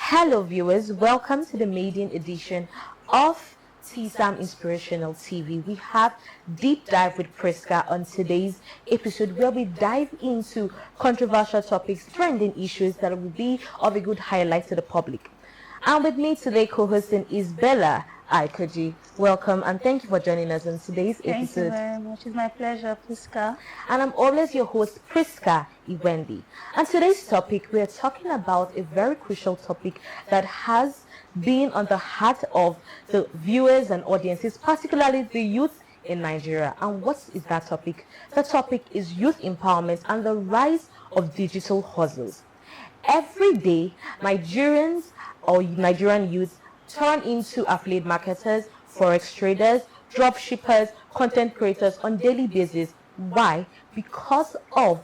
Hello viewers, welcome to the maiden edition of TSAM Inspirational TV. We have Deep Dive with PRISCA on today's episode where we dive into controversial topics, trending issues that will be of a good highlight to the public. And with me today co-hosting is Bella Aikoji. Welcome and thank you for joining us on today's episode. Thank you very much. It's my pleasure, PRISCA. And I'm always your host, PRISCA IWENDI. And today's topic, we are talking about a very crucial topic that has been on the heart of the viewers and audiences, particularly the youth in Nigeria. And what is that topic? The topic is youth empowerment and the rise of digital hustles. Every day, Nigerians or Nigerian youth turn into affiliate marketers, forex traders, drop shippers, content creators on daily basis. Why? Because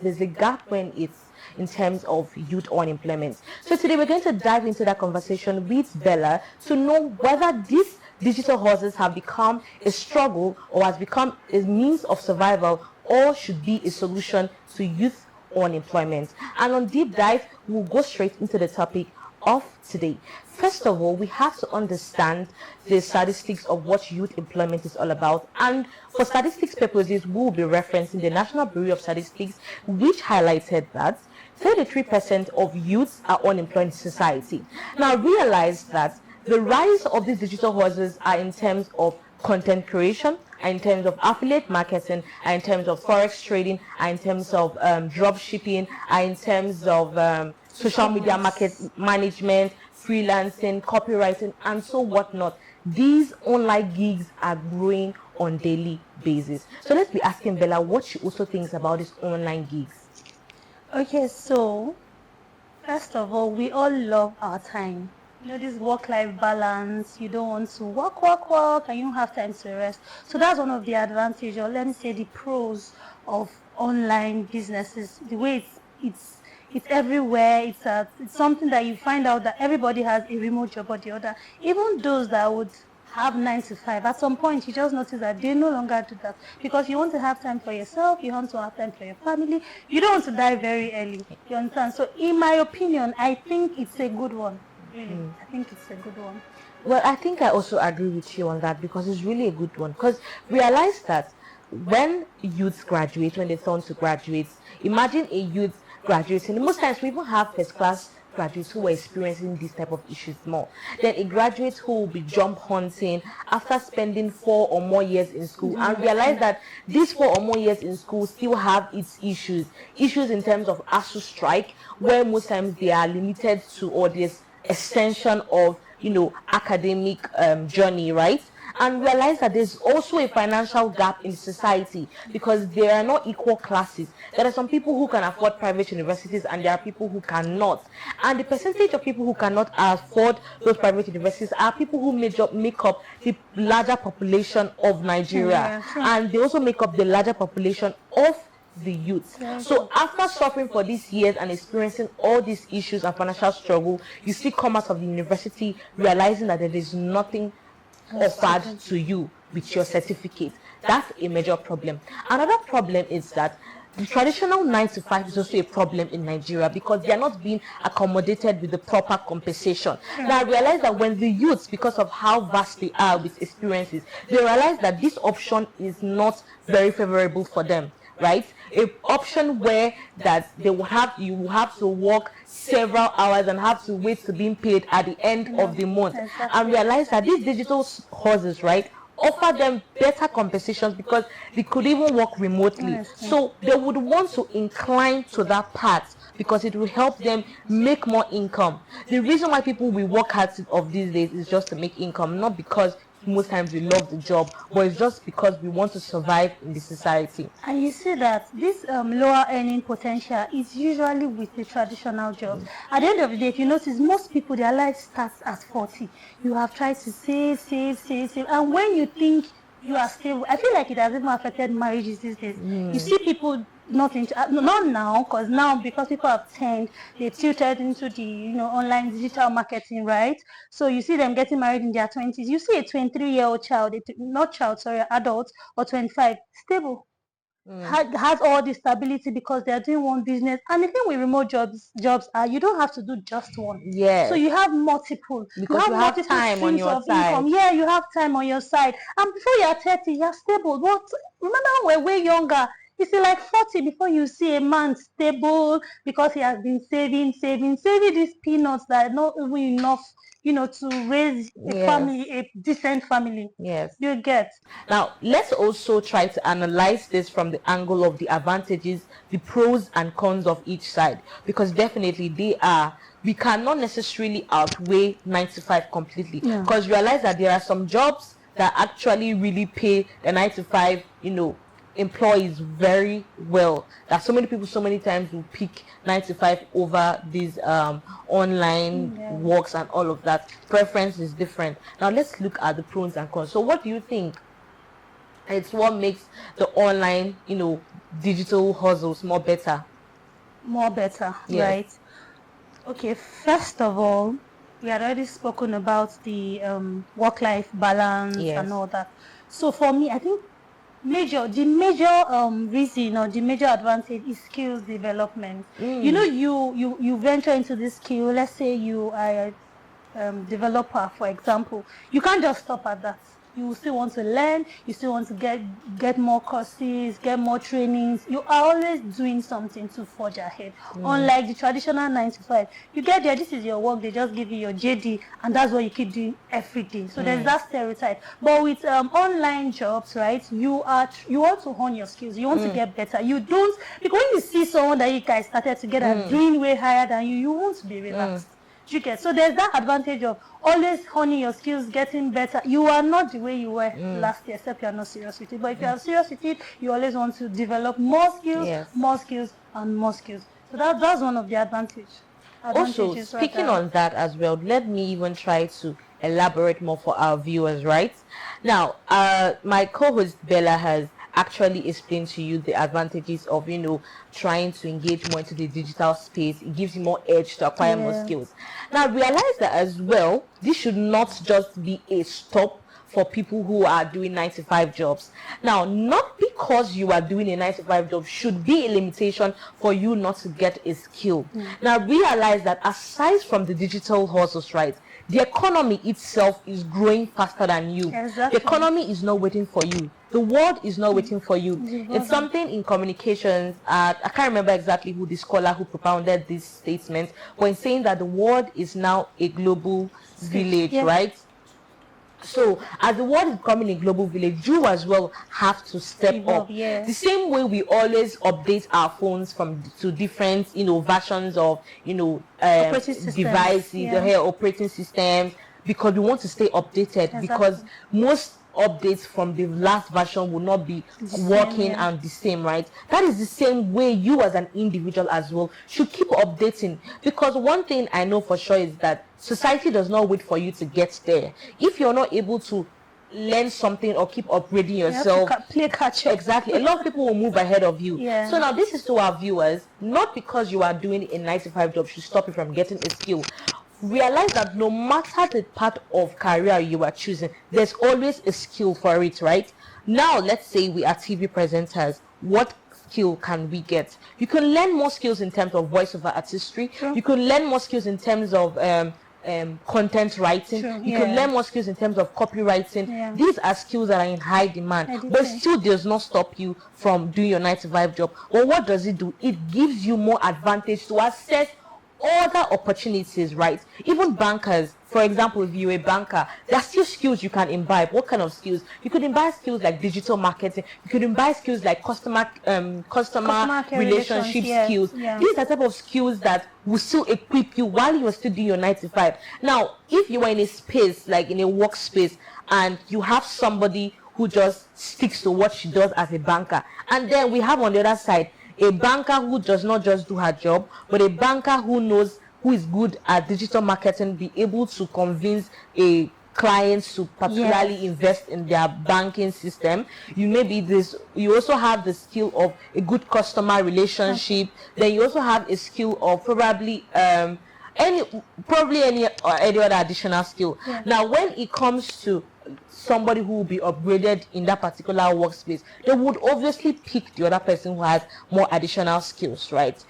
there's a gap when it's in terms of youth unemployment. So today we're going to dive into that conversation with Bella to know whether these digital hustles have become a struggle or has become a means of survival or should be a solution to youth unemployment. And on Deep Dive, we'll go straight into the topic of today. First of all, we have to understand the statistics of what youth employment is all about. And for statistics purposes, we will be referencing the National Bureau of Statistics, which highlighted that 33% of youths are unemployed in society. Now, realize that the rise of these digital hustles are in terms of content creation, in terms of affiliate marketing, in terms of forex trading, in terms of drop shipping, in terms of social media market management, freelancing, copywriting, and so whatnot. These online gigs are growing on daily basis. So let's be asking Bella what she also thinks about these online gigs. Okay, so first of all, we all love our time. You know, this work-life balance, you don't want to work, and you don't have time to rest. So that's one of the advantages, or let me say the pros of online businesses. The way it's everywhere. It's something that you find out that everybody has a remote job or the other. Even those that would have 9 to 5, at some point you just notice that they no longer do that because you want to have time for yourself, you want to have time for your family, you don't want to die very early. You understand? So in my opinion, I think it's a good one. Really, I think it's a good one. Well, I think I also agree with you on that because it's really a good one. Because realize that when youths graduate, when they turn to graduates, imagine a youth graduating. Most times we even have first class graduates who are experiencing this type of issues more. Then a graduate who will be job hunting after spending 4 or more years in school and realize that these 4 or more years in school still have its issues. Issues in terms of ASU strike, where most times they are limited to all this extension of academic journey, right? And realize that there's also a financial gap in society because there are not equal classes. There are some people who can afford private universities and there are people who cannot. And the percentage of people who cannot afford those private universities are people who make up the larger population of Nigeria. And they also make up the larger population of the youth. So after suffering for these years and experiencing all these issues and financial struggle, you still come out of the university realizing that there is nothing offered to you with your certificate. That's a major problem. Another problem is that the traditional 9 to 5 is also a problem in Nigeria because they are not being accommodated with the proper compensation. Now I realize that when the youths, because of how vast they are with experiences, they realize that this option is not very favorable for them. Right, an option where that you will have to work several hours and have to wait to being paid at the end of the month, and realize that these digital hustles, right, offer them better compensations because they could even work remotely. So they would want to incline to that path because it will help them make more income. The reason why people will work hard of these days is just to make income, not because most times we love the job, but it's just because we want to survive in the society. And you see that this lower earning potential is usually with the traditional jobs. At the end of the day, if you notice, most people, their life starts at 40. You have tried to save, and when you think you are stable, I feel like it has even affected marriages these days. You see people not now, because people have they tilted into the online digital marketing, right? So you see them getting married in their 20s. You see a 23-year-old child, adult or 25, stable. has all the stability because they are doing one business. And the thing with remote jobs are you don't have to do just one. Yes. So you have multiple. Because you have time on streams your of side. income. Yeah, you have time on your side. And before you're 30, you're stable. But remember when we're way younger, it's like 40 before you see a man stable because he has been saving these peanuts that are not even enough, to raise a family, a decent family. Yes. You get. Now, let's also try to analyze this from the angle of the advantages, the pros and cons of each side, because definitely we cannot necessarily outweigh 9 to 5 completely, because realize that there are some jobs that actually really pay the 9 to 5, employees very well, that so many people so many times will pick 9 to 5 over these online works and all of that. Preference is different. Now let's look at the pros and cons. So what do you think it's what makes the online digital hustles more better, right? Okay, first of all, we had already spoken about the work-life balance and all that. So for me, I think the major reason or the major advantage is skills development. You venture into this skill. Let's say you are a developer, for example. You can't just stop at that. You still want to learn. You still want to get more courses, get more trainings. You are always doing something to forge ahead. Unlike the traditional 9 to 5, you get there, this is your work, they just give you your JD, and that's what you keep doing every day. So there's that stereotype. But with online jobs, right, you want to hone your skills. You want to get better. You don't, because when you see someone that you guys started together doing way higher than you, you want to be relaxed. You get. So there's that advantage of always honing your skills, getting better. You are not the way you were last year, except you are not serious with it. But if you are serious with it, you always want to develop more skills, more skills, and more skills. So that's one of the advantages. Also, speaking on that as well, let me even try to elaborate more for our viewers, right? Now, my co-host Bella has actually explained to you the advantages of trying to engage more into the digital space. It gives you more edge to acquire more skills. Now realize that as well, this should not just be a stop for people who are doing 9 to 5 jobs. Now, not because you are doing a 9 to 5 job should be a limitation for you not to get a skill. Now realize that aside from the digital hustles, right, the economy itself is growing faster than you. The economy is not waiting for you. The world is not waiting for you. It's something in communications. I can't remember exactly who the scholar who propounded this statement, but in saying that the world is now a global village, right? So as the world is becoming a global village, you as well have to step up. The same way we always update our phones to different versions of devices, operating systems, because we want to stay updated, because most updates from the last version will not be working and the same, right? That is the same way you as an individual as well should keep updating, because one thing I know for sure is that society does not wait for you to get there. If you're not able to learn something or keep upgrading yourself, play catch up. Exactly. A lot of people will move ahead of you. So now this is to our viewers, not because you are doing a 9 to 5 job should stop you from getting a skill. Realize that no matter the part of career you are choosing, there's always a skill for it, right? Now let's say we are TV presenters. What skill can we get? You can learn more skills in terms of voiceover artistry. You can learn more skills in terms of content writing. You can learn more skills in terms of copywriting. These are skills that are in high demand, but still does not stop you from doing your 9 to 5 job. Well, what does it do? It gives you more advantage to access other opportunities, right? Even bankers, for example, if you're a banker, there are still skills you can imbibe. What kind of skills? You could imbibe skills like digital marketing. You could imbibe skills like customer relationship skills. These are type of skills that will still equip you while you are still doing your 9 to 5. Now, if you are in a space, like in a workspace, and you have somebody who just sticks to what she does as a banker, and then we have on the other side a banker who does not just do her job, but a banker who is good at digital marketing, be able to convince a client to particularly invest in their banking system. You also have the skill of a good customer relationship. Then you also have a skill of probably any other additional skill. Now when it comes to somebody who will be upgraded in that particular workspace, they would obviously pick the other person who has more additional skills, right?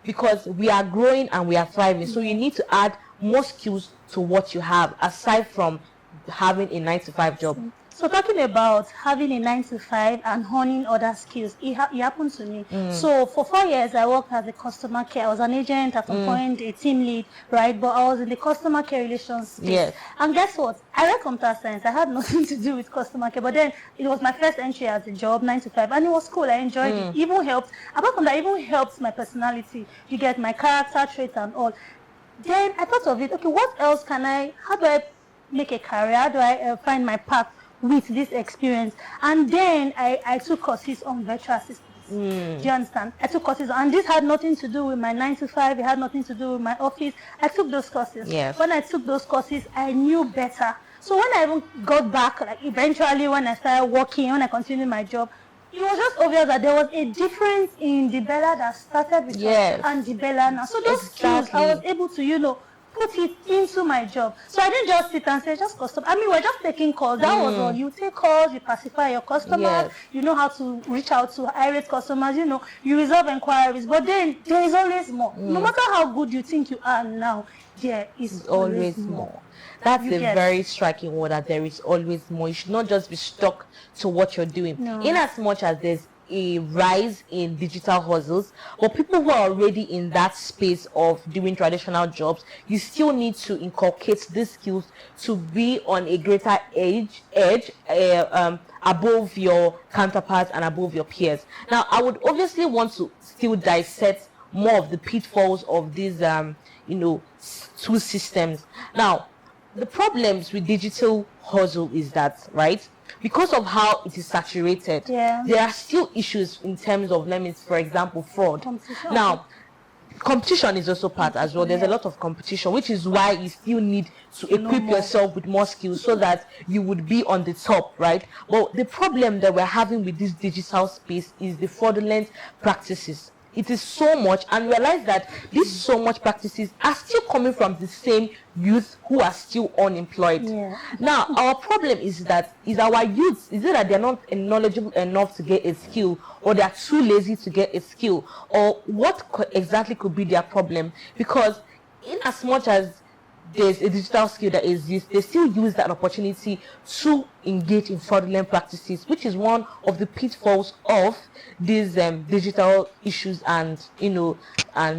Because we are growing and we are thriving, so you need to add more skills to what you have aside from having a 9-to-5 job. So talking about having a 9-to-5 and honing other skills, it happened to me. So for 4 years, I worked as a customer care. I was an agent, at some point a team lead, right? But I was in the customer care relations space. Yes. And guess what? I read computer science. I had nothing to do with customer care. But then it was my first entry as a job, 9-to-5. And it was cool. I enjoyed it. Even helped. Apart from that, even helped my personality. You get my character traits and all. Then I thought of it. Okay, what else how do I make a career? How do I find my path with this experience? And then I took courses on virtual assistants. Do you understand? I took courses, and this had nothing to do with my 9-to-5. It had nothing to do with my office. I took those courses. Yes. When I took those courses, I knew better. So when I even got back, like eventually when I started working, when I continued my job, it was just obvious that there was a difference in the Bella that started with us and the Bella now. So those skills, I was able to, put it into my job. So I didn't just sit and say, just customer. I mean, we're just taking calls. That was all. You take calls, you pacify your customers, you know how to reach out to irate customers, you resolve inquiries. But then there is always more. No matter how good you think you are now, there is always more. That's a very striking word, that there is always more. You should not just be stuck to what you're doing. No. In as much as there's a rise in digital hustles, but people who are already in that space of doing traditional jobs, you still need to inculcate these skills to be on a greater edge above your counterparts and above your peers. Now, I would obviously want to still dissect more of the pitfalls of these two systems. Now, the problems with digital hustle is that, right, because of how it is saturated, there are still issues in terms of, for example, fraud. Now, competition is also part as well. There's a lot of competition, which is why you still need to equip yourself with more skills so that you would be on the top, right? But the problem that we're having with this digital space is the fraudulent practices. It is so much, and realize that these so much practices are still coming from the same youth who are still unemployed. Now, our problem is our youth, is it that they're not knowledgeable enough to get a skill, or they're too lazy to get a skill, or what exactly could be their problem? Because in as much as there's a digital skill that is used, they still use that opportunity to engage in fraudulent practices, which is one of the pitfalls of these digital issues and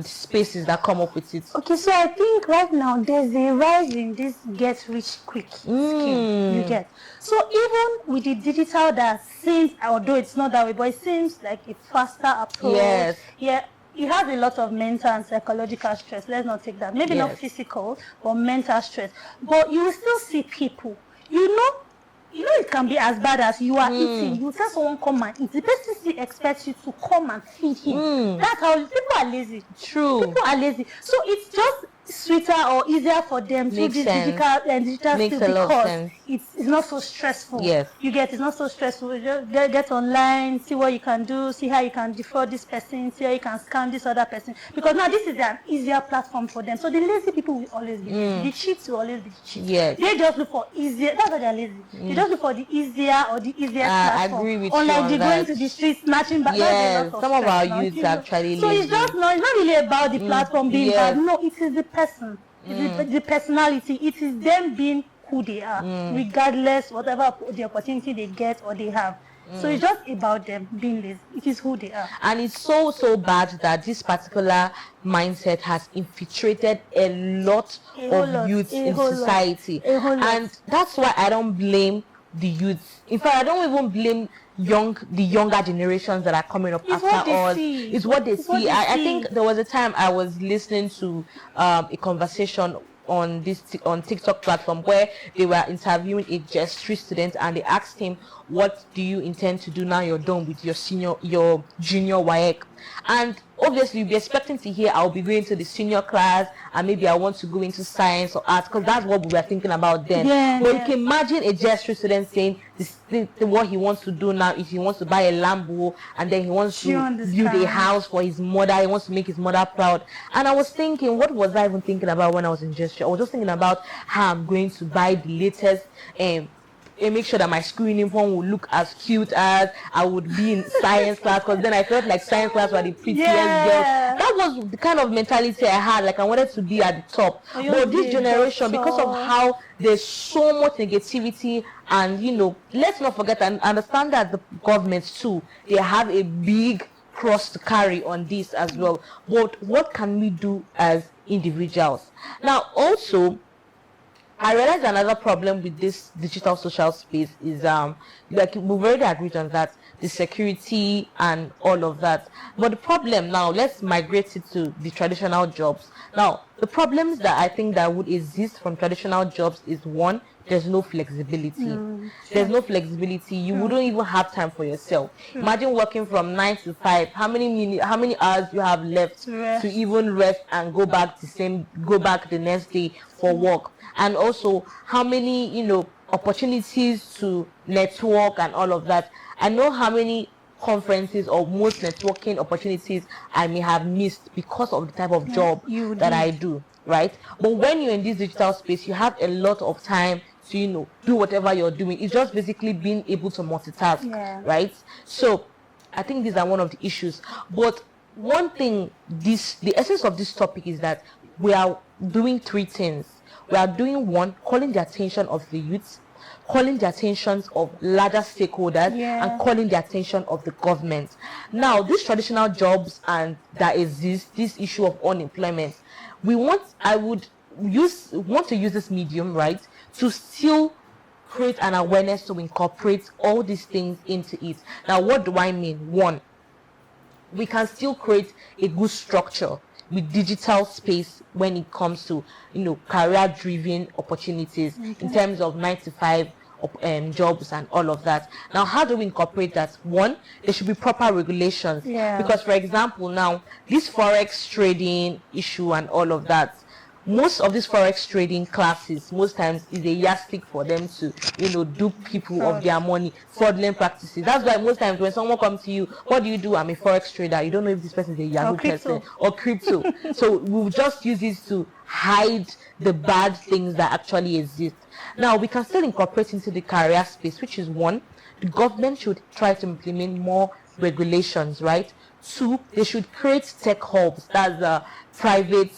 spaces that come up with it. Okay, so I think right now there's a rise in this get rich quick scheme. You get. So even with the digital that seems, although it's not that way, but it seems like a faster approach. It has a lot of mental and psychological stress. Let's not take that. Maybe not physical, but mental stress. But you will still see people. It can be as bad as you are eating. You tell someone come and eat. The person still expects you to come and feed him. That's how people are lazy. True. People are lazy. So it's just sweeter or easier for them to do digital skills because it's not so stressful. Yes. It's not so stressful. You just get online, see what you can do, see how you can defraud this person, see how you can scam this other person. Because now this is an easier platform for them. So the lazy people will always be lazy. The cheats will always be cheats. Yes. They just look for easier. That's why they're lazy. They just look for the easier or the easiest platform. I agree with you. Unlike they going to the streets, snatching back. Yes. Some of our youths are actually lazy. So it's not really about the platform being bad. No, it is the person. It's the personality. It is them being who they are, regardless whatever the opportunity they get or they have. So it's just about them being lazy. It is who they are. And it's so bad that this particular mindset has infiltrated a lot of youth in society. And that's why I don't blame the youth. In fact, I don't even blame the younger generations that are coming up after us. It's what they see. I think there was a time I was listening to a conversation on TikTok platform where they were interviewing a gestury student, and they asked him, what do you intend to do now you're done with your junior WAEC? And obviously you'll be expecting to hear, I'll be going to the senior class, and maybe I want to go into science or arts, because that's what we were thinking about then. But you can imagine a gestury student saying what he wants to do now is he wants to buy a Lambo, and then he wants to build a house for his mother. He wants to make his mother proud. And I was thinking, what was I even thinking about when I was in gestury? I was just thinking about how I'm going to buy the latest make sure that my school uniform would look as cute as I would be in science class, because then I felt like science class were the prettiest girls. That was the kind of mentality I had, like I wanted to be at the top. But this generation, because of how there's so much negativity, and let's not forget and understand that the governments too, they have a big cross to carry on this as well. But what can we do as individuals? Now also, I realize another problem with this digital social space is like we've already agreed on that, the security and all of that. But the problem now, let's migrate it to the traditional jobs. Now, the problems that I think that would exist from traditional jobs is, one, there's no flexibility. There's no flexibility. You wouldn't even have time for yourself. Imagine working from 9 to 5. How many hours you have left to even rest and go back the next day for work? And also how many opportunities to network and all of that. I know how many conferences or most networking opportunities I may have missed because of the type of job that I do, right? But when you're in this digital space, you have a lot of time to do whatever you're doing. It's just basically being able to multitask, right? So I think these are one of the issues. But one thing, the essence of this topic is that we are doing three things. We are doing, one, calling the attention of the youth, calling the attention of larger stakeholders, and calling the attention of the government. Now, these traditional jobs and that exist, this issue of unemployment, I want to use this medium, right, to still create an awareness to incorporate all these things into it. Now, what do I mean? One, we can still create a good structure with digital space when it comes to career driven opportunities in terms of 9 to 5 jobs and all of that. Now, how do we incorporate that? One, there should be proper regulations, because, for example, now this forex trading issue and all of that, most of these forex trading classes, most times, is a yardstick for them to do people of their money, fraudulent practices. That's why most times when someone comes to you, what do you do? I'm a forex trader. You don't know if this person is a Yahoo person or crypto. So we'll just use this to hide the bad things that actually exist. Now, we can still incorporate into the career space, which is, one, the government should try to implement more regulations, right? Two, they should create tech hubs. That's private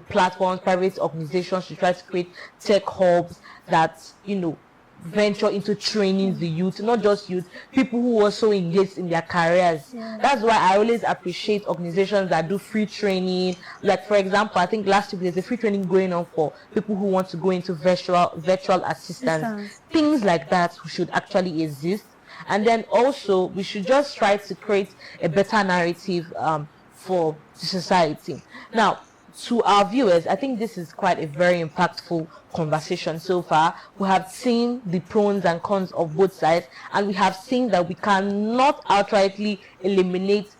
platforms, private organizations should try to create tech hubs that venture into training the youth, not just youth, people who also engage in their careers. That's why I always appreciate organizations that do free training. Like, for example, I think last week there's a free training going on for people who want to go into virtual assistance. Things like that should actually exist. And then also we should just try to create a better narrative for the society. Now, to our viewers, I think this is quite a very impactful conversation so far. We have seen the pros and cons of both sides, and we have seen that we cannot outrightly eliminate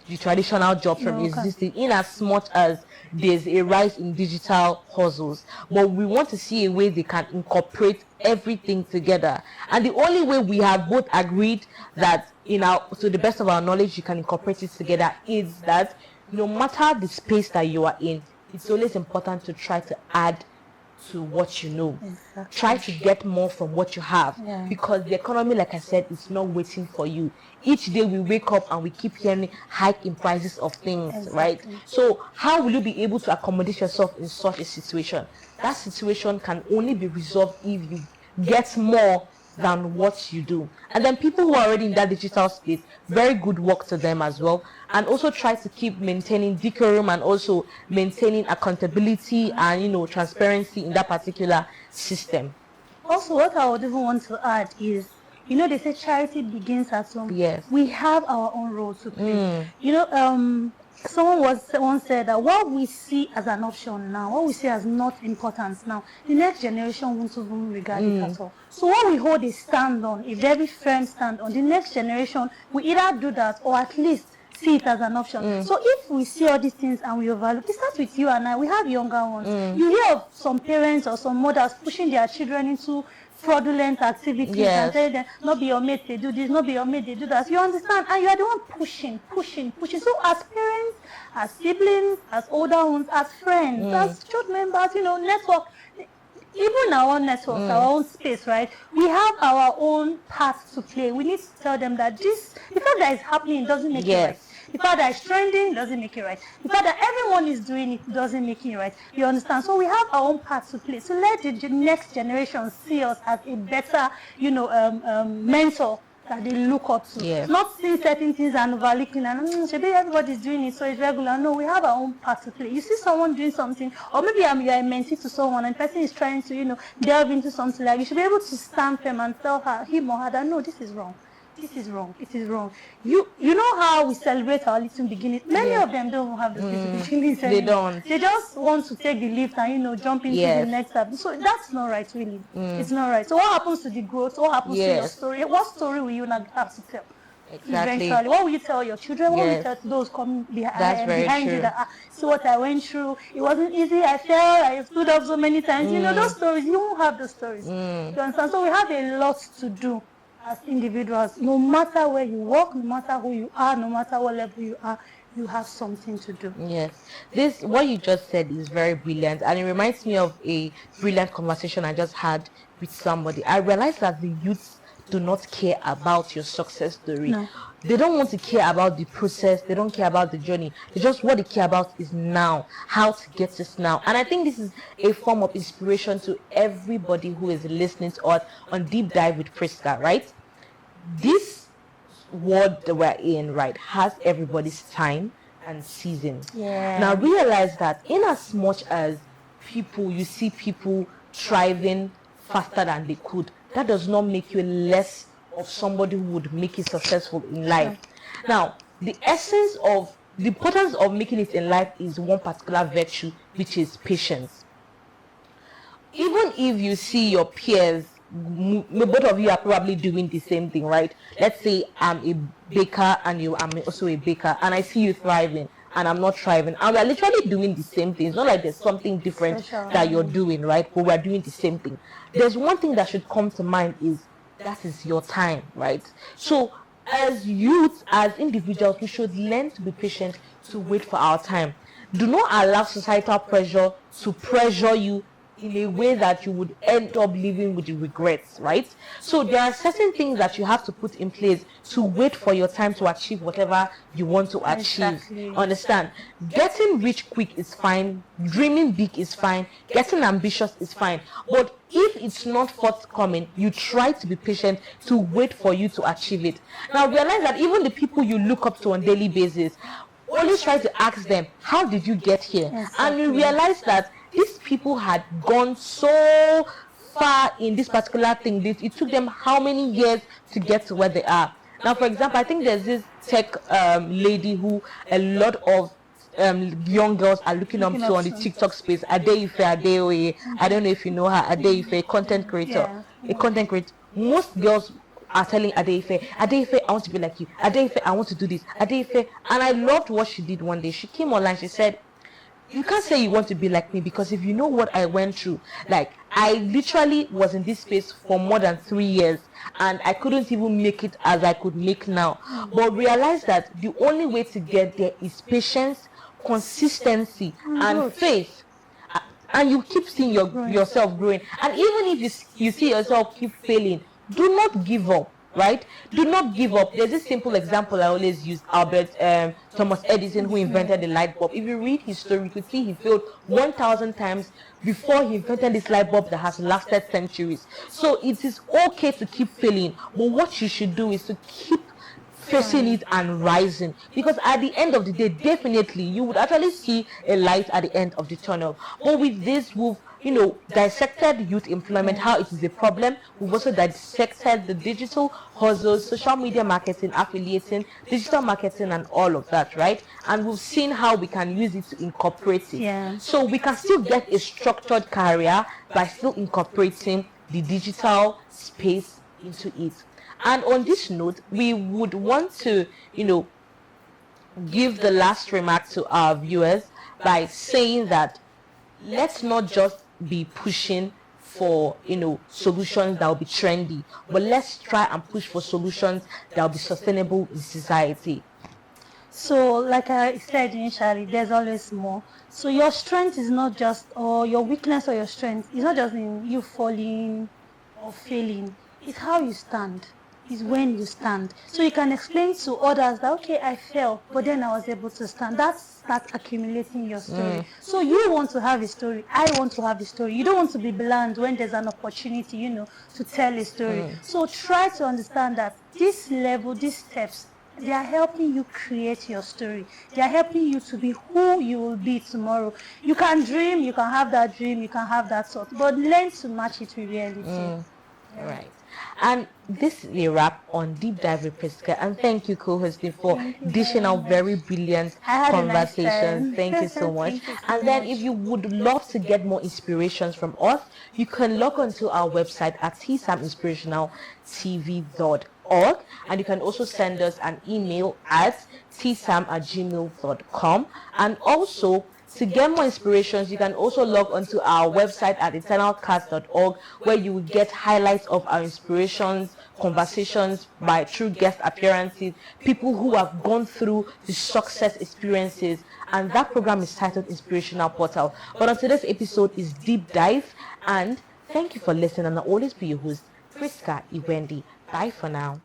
the traditional jobs from existing, in as much as there's a rise in digital hustles. But we want to see a way they can incorporate everything together. And the only way we have both agreed that, to the best of our knowledge, you can incorporate it together is that no matter the space that you are in, it's always important to try to add to what you know. Try to get more from what you have, because the economy, like I said, is not waiting for you. Each day we wake up and we keep hearing hike in prices of things, right? So how will you be able to accommodate yourself in such a situation? That situation can only be resolved if you get more than what you do. And then people who are already in that digital space, very good work to them as well. And also try to keep maintaining decorum and also maintaining accountability and transparency in that particular system. Also, what I would even want to add is, they say charity begins at home. Yes. We have our own role to play. Someone once said that what we see as an option now, what we see as not important now, the next generation won't even regard it at all. So what we hold a stand on, a very firm stand on, the next generation will either do that or at least see it as an option. So if we see all these things and we overlook, it starts with you and I. We have younger ones. You hear of some parents or some mothers pushing their children into fraudulent activities and telling them, not be your mate, they do this, not be your mate, they do that. You understand? And you are the one pushing. So as parents, as siblings, as older ones, as friends, as church members, network, even our own networks, our own space, right? We have our own part to play. We need to tell them that this, the fact that it's happening doesn't make it right. Yes. The fact that it's trending doesn't make it right. The fact that everyone is doing it doesn't make it right. You understand? So we have our own part to play. So let the next generation see us as a better, mentor that they look up to. Yeah. Not seeing certain things and overlooking and maybe everybody's doing it, so it's regular. No, we have our own part to play. You see someone doing something, or maybe you're a mentee to someone and the person is trying to, delve into something, like you should be able to stand firm and tell him or her that no, this is wrong. This is wrong. It is wrong. You know how we celebrate our little beginnings. Many of them don't have the little beginnings anymore. They don't. They just want to take the lift and jump into the next step. So that's not right, really. It's not right. So what happens to the growth? What happens to your story? What story will you not have to tell? Exactly. Eventually, what will you tell your children? What will you tell those coming behind you that see what I went through? It wasn't easy. I fell. I stood up so many times. Those stories. You won't have those stories. You understand? So we have a lot to do as individuals. No matter where you work, no matter who you are, no matter what level you are, you have something to do. Yes. What you just said is very brilliant, and it reminds me of a brilliant conversation I just had with somebody. I realized that the youths do not care about your success story. No. They don't want to care about the process. They don't care about the journey. What they care about is now, how to get this now. And I think this is a form of inspiration to everybody who is listening to us on Deep Dive with PRISCA, right? This world that we're in, right, has everybody's time and season. Now realize that in as much as you see people thriving faster than they could, that does not make you less of somebody who would make it successful in life. Now, the importance of making it in life is one particular virtue, which is patience. Even if you see your peers, both of you are probably doing the same thing, right? Let's say I'm a baker and I'm also a baker, and I see you thriving and I'm not thriving, and we're literally doing the same thing. It's not like there's something different that you're doing, right? But we're doing the same thing. There's one thing that should come to mind is that is your time, right? So as youth, as individuals, we should learn to be patient, to wait for our time. Do not allow societal pressure to pressure you in a way that you would end up living with the regrets, right? So there are certain things that you have to put in place to wait for your time to achieve whatever you want to achieve. Exactly. Understand? Getting rich quick is fine, dreaming big is fine, getting ambitious is fine, but if it's not forthcoming, you try to be patient to wait for you to achieve it. Now realize that even the people you look up to on daily basis, always try to ask them, how did you get here? Exactly. And you realize that these people had gone so far in this particular thing. It took them how many years to get to where they are. Now, for example, I think there's this tech lady who a lot of young girls are looking up to on the TikTok space. Adeife Adeoye. I don't know if you know her. Adeife, content creator. A content creator. Most girls are telling Adeife, I want to be like you. Adeife, I want to do this. Adeife. And I loved what she did one day. She came online. She said, you can't say you want to be like me, because if you know what I went through, like I literally was in this space for more than 3 years and I couldn't even make it as I could make now. But realize that the only way to get there is patience, consistency, and faith. And you keep seeing yourself growing. And even if you see yourself keep failing, do not give up. Right? Do not give up. There's this simple example I always use, Thomas Edison, who invented the light bulb. If you read his story, you could see he failed 1,000 times before he invented this light bulb that has lasted centuries. So it is okay to keep failing, but what you should do is to keep facing it and rising, because at the end of the day, definitely you would actually see a light at the end of the tunnel. But with this, we've dissected youth employment, how it is a problem. We've also dissected the digital hustles, social media marketing, affiliating, digital marketing, and all of that, right? And we've seen how we can use it to incorporate it. So we can still get a structured career by still incorporating the digital space into it. And on this note, we would want to, give the last remark to our viewers by saying that let's not just be pushing for solutions that will be trendy, but let's try and push for solutions that will be sustainable in society. So, like I said initially, there's always more. So your strength is not just, or your weakness or your strength is not just in you falling or failing. It's how you stand. Is when you stand. So you can explain to others that, okay, I fell, but then I was able to stand. That's start accumulating your story. So you want to have a story. I want to have a story. You don't want to be bland when there's an opportunity, to tell a story. So try to understand that this level, these steps, they are helping you create your story. They are helping you to be who you will be tomorrow. You can dream, you can have that dream, you can have that thought, but learn to match it with reality. Right. And this is a wrap on Deep Dive with Priska. And thank you, co-hosting, for Thank you dishing very out much. very brilliant I had a nice conversations. time. Thank you so much. Thank you so And then much. if you would love to get more inspirations from us, you can log on to our website at tsaminspirationaltv.org, and you can also send us an email at tsam@gmail.com. And also, to get more inspirations, you can also log onto our website at eternalcast.org, where you will get highlights of our inspirations, conversations by true guest appearances, people who have gone through the success experiences, and that program is titled Inspirational Portal. But on today's episode is Deep Dive, and thank you for listening, and I'll always be your host, Priska IWENDI. Bye for now.